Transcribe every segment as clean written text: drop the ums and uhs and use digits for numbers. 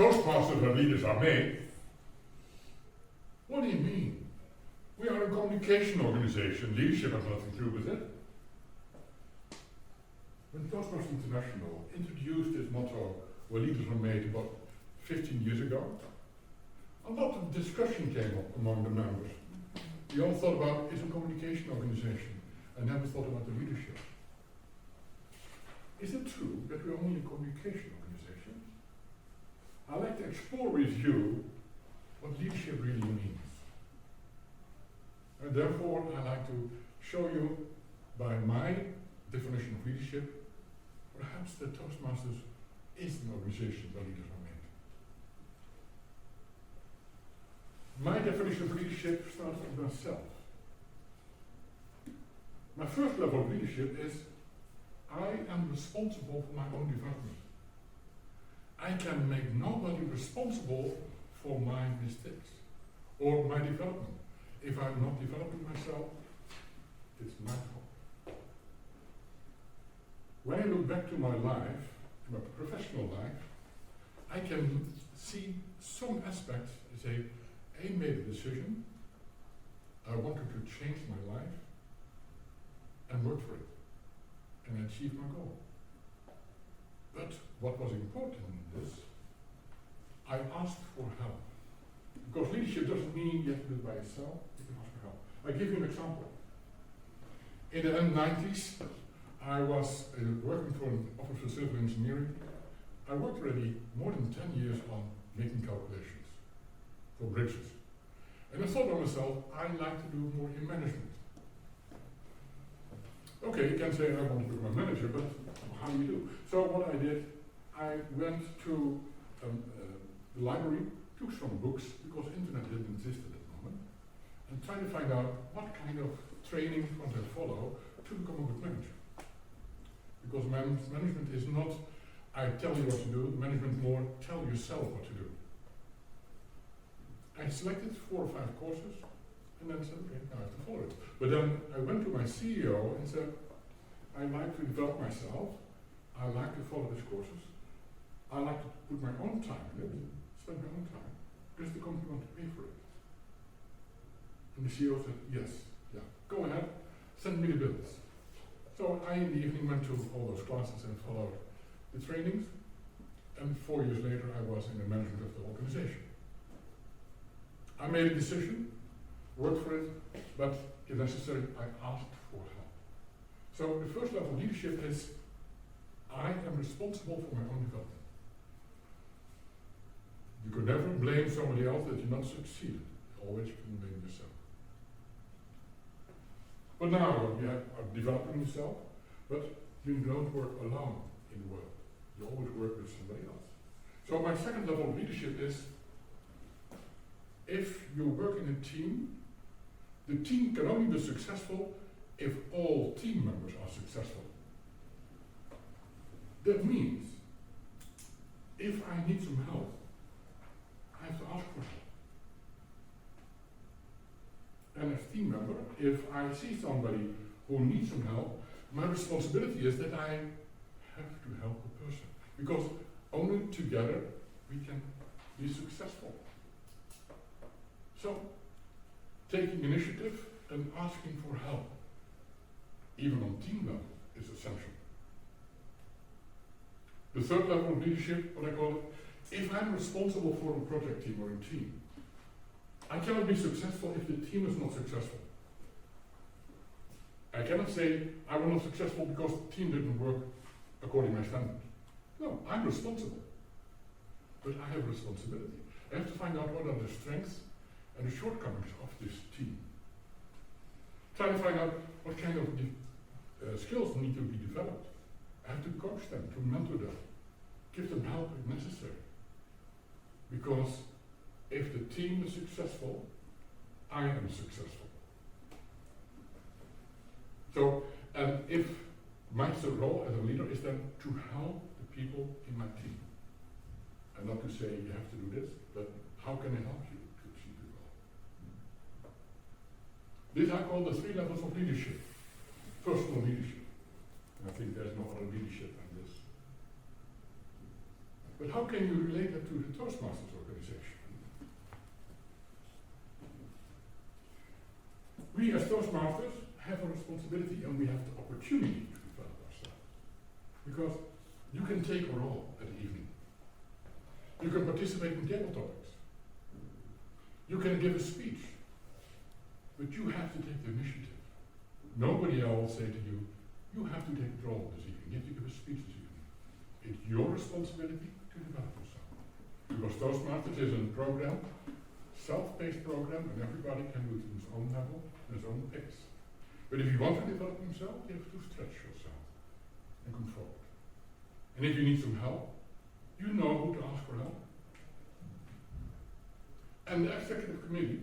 Toastmasters are leaders are made. What do you mean? We are a communication organization. Leadership has nothing to do with it. When Toastmasters International introduced this motto, where leaders are made, about 15 years ago, a lot of discussion came up among the members. We all thought about it's a communication organization and never thought about the leadership. Is it true that we're only a communication organization? I'd like to explore with you what leadership really means. And therefore, I'd like to show you, by my definition of leadership, perhaps that Toastmasters is an organization where leaders are made. My definition of leadership starts with myself. My first level of leadership is I am responsible for my own development. I can make nobody responsible for my mistakes or my development. If I'm not developing myself, it's my fault. When I look back to my life, to my professional life, I can see some aspects and say, I made a decision, I wanted to change my life, and work for it, and achieve my goal. But what was important in this, I asked for help. Because leadership doesn't mean you have to do it by yourself, you can ask for help. I'll give you an example. In the '90s, I was working for an office for civil engineering. I worked already more than 10 years on making calculations for bridges. And I thought to myself, I'd like to do more in management. Okay, you can say I want to become a manager, but how do you do? So what I did, I went to the library, took some books, because internet didn't exist at that moment, and tried to find out what kind of training must I follow to become a good manager. Because management is not, I tell you what to do, management more, tell yourself what to do. I selected 4 or 5 courses, and then said, okay, now I have to follow it. But then I went to my CEO and said, I like to develop myself, I like to follow these courses, I like to put my own time in it, spend my own time, because the company wants to pay for it. And the CEO said, yes, yeah, go ahead, send me the bills. So I in the evening went to all those classes and followed the trainings, and 4 years later I was in the management of the organization. I made a decision, worked for it, but if necessary, I asked for help. So the first level of leadership is, I am responsible for my own development. You could never blame somebody else that you not succeeded. Always can blame yourself. But now you are developing yourself, but you don't work alone in the world. You always work with somebody else. So my second level of leadership is, if you work in a team, the team can only be successful if all team members are successful. That means, if I need some help, I have to ask for help. And as team member, if I see somebody who needs some help, my responsibility is that I have to help the person. Because only together we can be successful. So, taking initiative and asking for help, even on team level, is essential. The third level of leadership, what I call it, if I'm responsible for a project team or a team, I cannot be successful if the team is not successful. I cannot say I was not successful because the team didn't work according to my standards. No, I'm responsible. But I have a responsibility. I have to find out what are the strengths and the shortcomings of this team. Try to find out what kind of skills need to be developed. I have to coach them, to mentor them, give them help if necessary. Because if the team is successful, I am successful. So, and if my role as a leader is then to help the people in my team. And not to say you have to do this, but how can I help you to achieve your goal? These I call the 3 levels of leadership. Personal leadership. And I think there's no other leadership than this. But how can you relate that to the Toastmasters organization? We as Toastmasters have a responsibility and we have the opportunity to develop ourselves. Because you can take a role at the evening. You can participate in table topics. You can give a speech. But you have to take the initiative. Nobody else will say to you, you have to take a role this evening. You have to give a speech this evening. It's your responsibility to develop yourself. Because Toastmasters is a program, self-paced program, and everybody can do it on his own level, at his own pace. But if you want to develop yourself, you have to stretch yourself and come forward. And if you need some help, you know who to ask for help. And the executive committee,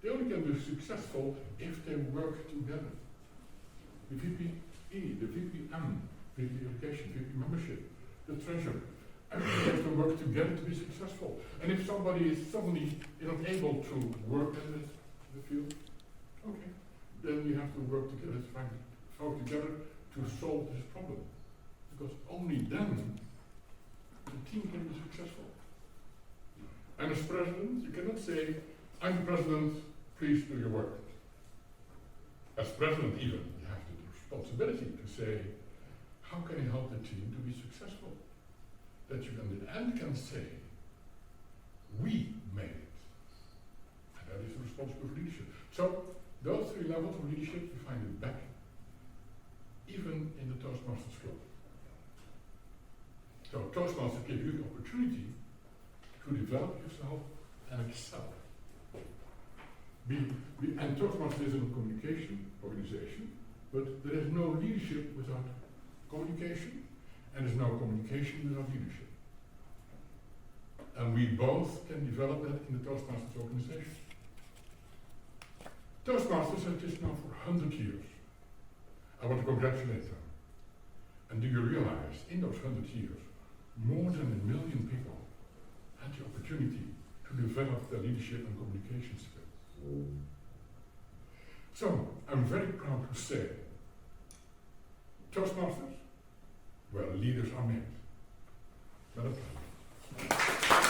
they only can be successful if they work together. The VPE, the VPM, VP Education, VP Membership, the Treasurer, everybody has to work together to be successful. And if somebody is suddenly not able to work in the field, okay, then we have to work together, to solve this problem. Because only then the team can be successful. And as president, you cannot say, I'm the president, please do your work. As president even, you have the responsibility to say, how can I help the team to be successful? That you in the end can say, we made it. And that is the responsibility of leadership. So, those three levels of leadership, you find it back, even in the Toastmasters Club. So, Toastmasters give you the opportunity to develop yourself and excel. And Toastmasters is a communication organization, but there is no leadership without communication, and there's no communication without leadership. And we both can develop that in the Toastmasters organization. Toastmasters have this now for 100 years. I want to congratulate them. And do you realize, in those 100 years, more than 1 million people had the opportunity to develop their leadership and communication skills. So, I'm very proud to say, Toastmasters, where leaders are made. Let us